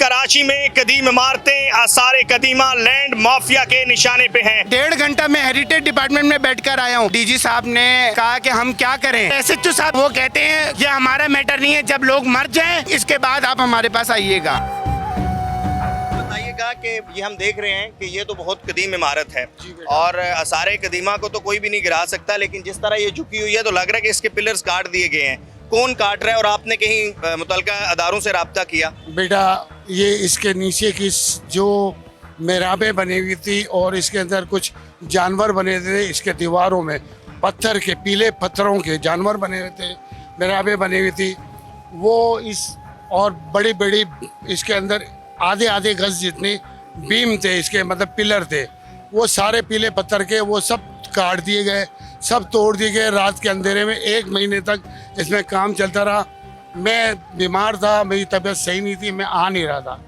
कराची में कदीम इमारतें आसार कदीमा लैंड माफिया के निशाने पे हैं। 1.5 घंटा मैं हेरिटेज डिपार्टमेंट में बैठकर आया हूँ। डीजी साहब ने कहा कि हम क्या करें। एसएचओ साहब वो कहते हैं ये हमारा मैटर नहीं है, जब लोग मर जाएं इसके बाद आप हमारे पास आइएगा। बताइएगा कि ये हम देख रहे हैं कि ये तो बहुत कदीम इमारत है और आसार कदीमा को तो कोई भी नहीं गिरा सकता, लेकिन जिस तरह ये झुकी हुई है तो लग रहा है कि इसके पिलर्स काट दिए गए हैं। कौन काट रहा है और आपने कहीं मुतल्लिका अदारों से रब्ता किया? बेटा ये इसके नीचे की जो मेहराबें बनी हुई थी और इसके अंदर कुछ जानवर बने थे, इसके दीवारों में पत्थर के पीले पत्थरों के जानवर बने हुए थे, मेहराबें बनी हुई थी वो इस और बड़ी बड़ी इसके अंदर आधे आधे गज जितनी बीम थे, इसके मतलब पिलर थे, वो सारे पीले पत्थर के वो सब काट दिए गए, सब तोड़ दिए गए। रात के अंधेरे में 1 महीने तक इसमें काम चलता रहा। मैं बीमार था, मेरी तबीयत सही नहीं थी, मैं आ नहीं रहा था।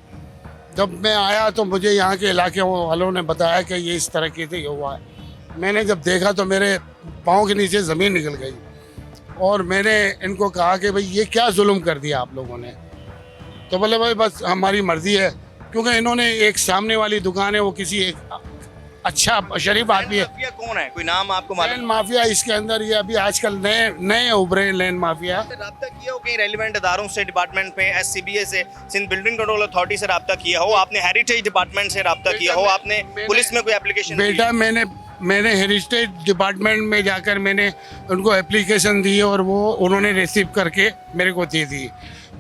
जब मैं आया तो मुझे यहाँ के इलाके वालों ने बताया कि ये इस तरीके से हुआ है। मैंने जब देखा तो मेरे पाँव के नीचे ज़मीन निकल गई और मैंने इनको कहा कि भाई ये क्या जुल्म कर दिया आप लोगों ने। तो बोले भाई बस हमारी मर्ज़ी है, क्योंकि इन्होंने एक सामने वाली दुकान है वो किसी एक अच्छा शरीफ आदमी है। माफिया कौन है, कोई नाम आपको मालूम? लैंड माफिया इसके अंदर ये अभी आजकल नए उभरे लैंड माफिया। रब्ता किया हो कहीं रेलिवेंट अदारों से, डिपार्टमेंट पे, SCBA से, सिंध बिल्डिंग कंट्रोल अथॉरिटी से रब्ता किया हो, आपने हेरिटेज डिपार्टमेंट से रब्ता किया हो, आपने पुलिस में कोई एप्लीकेशन? बेटा मैंने हेरिटेज डिपार्टमेंट में जाकर मैंने उनको एप्लीकेशन दी और वो उन्होंने रिसीव करके मेरे को दे दी।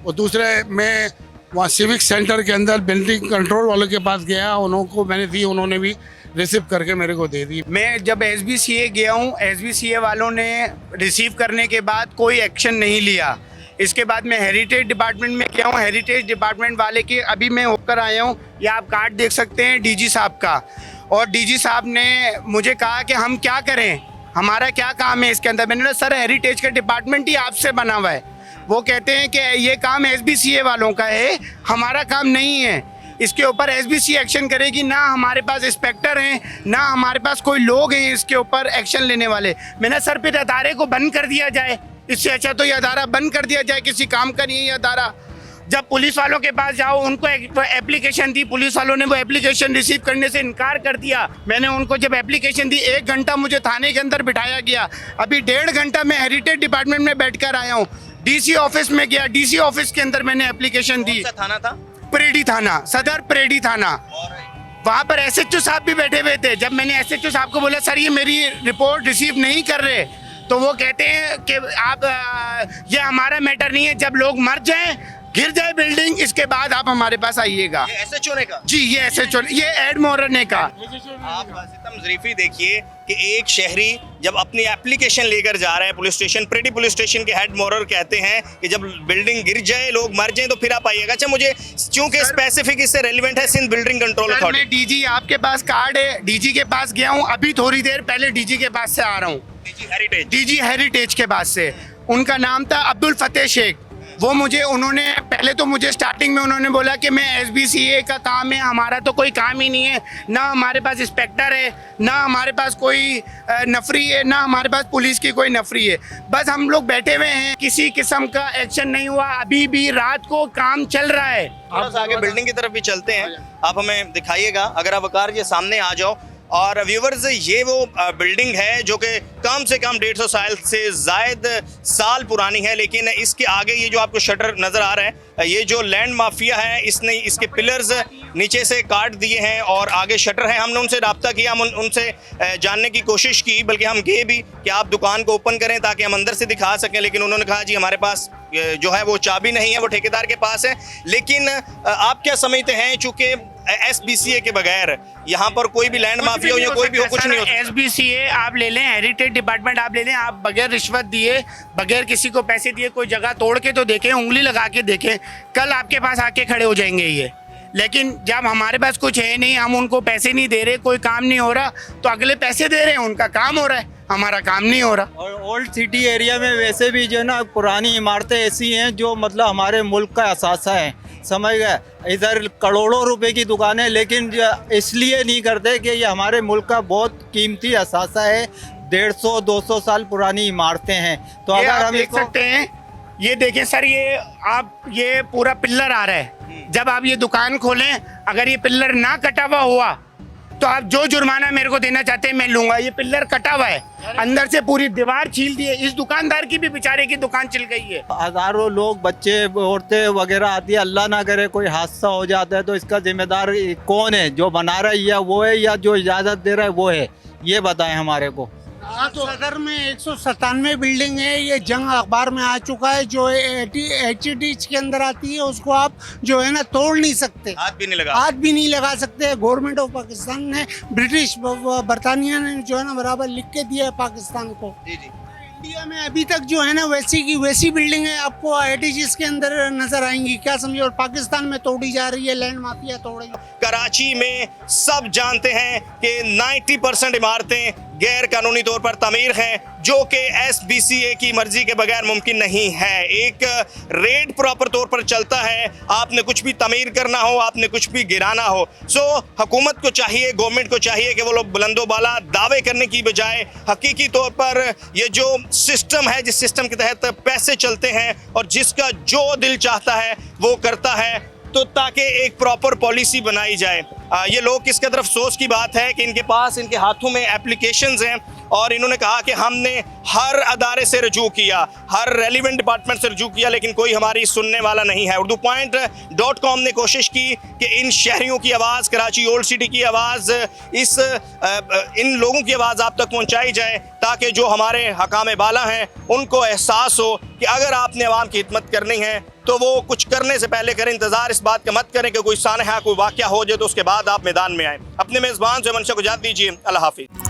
और दूसरा मैं वहाँ सिविक सेंटर के अंदर बिल्डिंग कंट्रोल वालों के पास गया, उनको मैंने दी, उन्होंने भी रिसीव करके मेरे को दे दी। मैं जब SBCA गया हूँ, SBCA वालों ने रिसीव करने के बाद कोई एक्शन नहीं लिया। इसके बाद मैं हेरिटेज डिपार्टमेंट में गया हूँ, हेरिटेज डिपार्टमेंट वाले के अभी मैं होकर आया हूँ, ये आप कार्ड देख सकते हैं डीजी साहब का। और डीजी साहब ने मुझे कहा कि हम क्या करें, हमारा क्या काम है इसके अंदर। मैंने कहा सर हेरिटेज का डिपार्टमेंट ही आपसे बना हुआ है। वो कहते हैं कि ये काम SBCA वालों का है, हमारा काम नहीं है। इसके ऊपर SBCA एक्शन करेगी, ना हमारे पास इंस्पेक्टर हैं ना हमारे पास कोई लोग हैं इसके ऊपर एक्शन लेने वाले। मैंने सर फिर अदारे को बंद कर दिया जाए, इससे अच्छा तो ये अदारा बंद कर दिया जाए, किसी काम का नहीं है ये अदारा। जब पुलिस वालों के पास जाओ उनको एप्लीकेशन दी, पुलिस वालों ने वो एप्लीकेशन रिसीव करने से इनकार कर दिया। मैंने उनको जब एप्लीकेशन दी 1 घंटा मुझे थाने के अंदर बिठाया गया। अभी 1.5 घंटा मैं हेरिटेज डिपार्टमेंट में बैठकर आया हूँ। DC ऑफिस में गया, DC ऑफिस के अंदर मैंने एप्लीकेशन दी। कौन सा थाना था? परेडी थाना, सदर परेडी थाना। वहाँ पर SHO साहब भी बैठे हुए थे। जब मैंने SHO साहब को बोला सर ये मेरी रिपोर्ट रिसीव नहीं कर रहे, तो वो कहते हैं कि आप ये हमारा मैटर नहीं है, जब लोग मर जाएं, गिर जाए बिल्डिंग, इसके बाद आप हमारे पास आइएगा। ये SHO ने कहा? जी ये SHO, ये एड मोहर ने कहा। आप सितम ज़रीफ़ी देखिए कि एक शहरी जब अपनी एप्लीकेशन लेकर जा रहे हैं पुलिस स्टेशन, परेडी पुलिस स्टेशन के हेड मोहर कहते हैं कि जब बिल्डिंग गिर जाए, लोग मर जाएं तो फिर आप आइएगा। अच्छा मुझे चूंकि स्पेसिफिक इससे रेलिवेंट है Sindh building control authority. DG आपके पास कार्ड है, डीजी के पास गया हूँ, अभी थोड़ी देर पहले डीजी के पास से आ रहा हूँ। डीजी हेरिटेज के पास से, उनका नाम था अब्दुल फतेह शेख। वो उन्होंने पहले तो मुझे स्टार्टिंग में उन्होंने बोला कि मैं SBCA का काम है, हमारा तो कोई काम ही नहीं है, ना हमारे पास इंस्पेक्टर है, ना हमारे पास कोई नफरी है, ना हमारे पास पुलिस की कोई नफरी है। बस हम लोग बैठे हुए हैं, किसी किस्म का एक्शन नहीं हुआ। अभी भी रात को काम चल रहा है। थोड़ा सा आगे बिल्डिंग की तरफ भी चलते हैं, आप हमें दिखाइएगा। अगर आप वकार जी सामने आ जाओ। और व्यूवर्स ये वो बिल्डिंग है जो कि कम से कम 150 साल से ज़ायद साल पुरानी है, लेकिन इसके आगे ये जो आपको शटर नज़र आ रहा है, ये जो लैंड माफिया है इसने इसके पिलर्स नीचे से काट दिए हैं और आगे शटर है। हमने उनसे रब्ता किया, हम उनसे जानने की कोशिश की, बल्कि हम कहे भी कि आप दुकान को ओपन करें ताकि हम अंदर से दिखा सकें, लेकिन उन्होंने कहा जी हमारे पास जो है वो चाबी नहीं है, वो ठेकेदार के पास है। लेकिन आप क्या समझते हैं, चूँकि SBCA के बगैर यहाँ पर कोई भी लैंड माफिया हो या कोई भी हो, कुछ नहीं हो सकता? SBCA आप ले लें, हेरिटेज डिपार्टमेंट आप ले लें, आप बगैर रिश्वत दिए, बगैर किसी को पैसे दिए कोई जगह तोड़ के तो देखें, उंगली लगा के देखें, कल आपके पास आके खड़े हो जाएंगे ये। लेकिन जब हमारे पास कुछ है नहीं, हम उनको पैसे नहीं दे रहे, कोई काम नहीं हो रहा, तो अगले पैसे दे रहे हैं, उनका काम हो रहा है, हमारा काम नहीं हो रहा। और ओल्ड सिटी एरिया में वैसे भी जो है ना पुरानी इमारतें ऐसी हैं जो मतलब हमारे मुल्क का असासा है, समझ गए। इधर करोड़ों रुपए की दुकानें, लेकिन इसलिए नहीं करते कि ये हमारे मुल्क का बहुत कीमती असासा है। 150-200 साल पुरानी इमारतें हैं, तो अगर हम देख सकते हैं ये देखें सर, ये पूरा पिल्लर आ रहा है। जब आप ये दुकान खोलें, अगर ये पिल्लर ना कटा हुआ हुआ तो आप जो जुर्माना मेरे को देना चाहते हैं मैं लूंगा। ये पिल्लर कटा हुआ है, अंदर से पूरी दीवार छील दी है। इस दुकानदार की भी बेचारे की दुकान चिल गई है। हजारों लोग, बच्चे, औरतें वगैरह आती है, अल्लाह ना करे कोई हादसा हो जाता है तो इसका जिम्मेदार कौन है? जो बना रहा है या वो है, या जो इजाज़त दे रहा है वो है? ये बताएं हमारे को। सदर में 197 बिल्डिंग है। ये जंग अखबार में आ चुका है। जो HDH के अंदर आती है उसको आप जो है ना तोड़ नहीं सकते, हाथ भी नहीं लगा। हाथ भी नहीं लगा सकते। गवर्नमेंट ऑफ पाकिस्तान ने, ब्रिटिश बरतानिया ने जो है ना बराबर लिख के दिया है पाकिस्तान को। जी जी। इंडिया में अभी तक जो है ना वैसी की वैसी बिल्डिंग है आपको HDH के अंदर नजर आएंगी, क्या समझे? और पाकिस्तान में तोड़ी जा रही है, लैंड माफिया तोड़ेगी। कराची में सब जानते हैं कि 90% इमारतें गैर कानूनी तौर पर तामीर हैं, जो कि SBCA की मर्जी के बगैर मुमकिन नहीं है। एक रेड प्रॉपर तौर पर चलता है। आपने कुछ भी तामीर करना हो, आपने कुछ भी गिराना हो, सो हुकूमत को चाहिए, गवर्नमेंट को चाहिए कि वो लोग बुलंदोबाला दावे करने की बजाय हकीकी तौर पर ये जो सिस्टम है, जिस सिस्टम के तहत पैसे चलते हैं और जिसका जो दिल चाहता है वो करता है, तो ताकि एक प्रॉपर पॉलिसी बनाई जाए। ये लोग किस कदर अफसोस की बात है कि इनके पास, इनके हाथों में एप्लीकेशंस हैं और इन्होंने कहा कि हमने हर अदारे से रजू किया, हर रेलिवेंट डिपार्टमेंट से रजू किया, लेकिन कोई हमारी सुनने वाला नहीं है। urdupoint.com ने कोशिश की कि इन शहरियों की आवाज़, कराची ओल्ड सिटी की आवाज़, इन लोगों की आवाज़ आप तक पहुंचाई जाए, ताकि जो हमारे हकाम बाला हैं उनको एहसास हो कि अगर आपने अवाम की खिदमत करनी है तो वो कुछ करने से पहले करें। इंतज़ार इस बात का मत करें कि कोई सानहा, कोई वाक़या हो जाए तो उसके बाद आप मैदान में आएँ। अपने मेज़बान से मंशा को इजाज़त दीजिए। अल्लाह हाफिज़।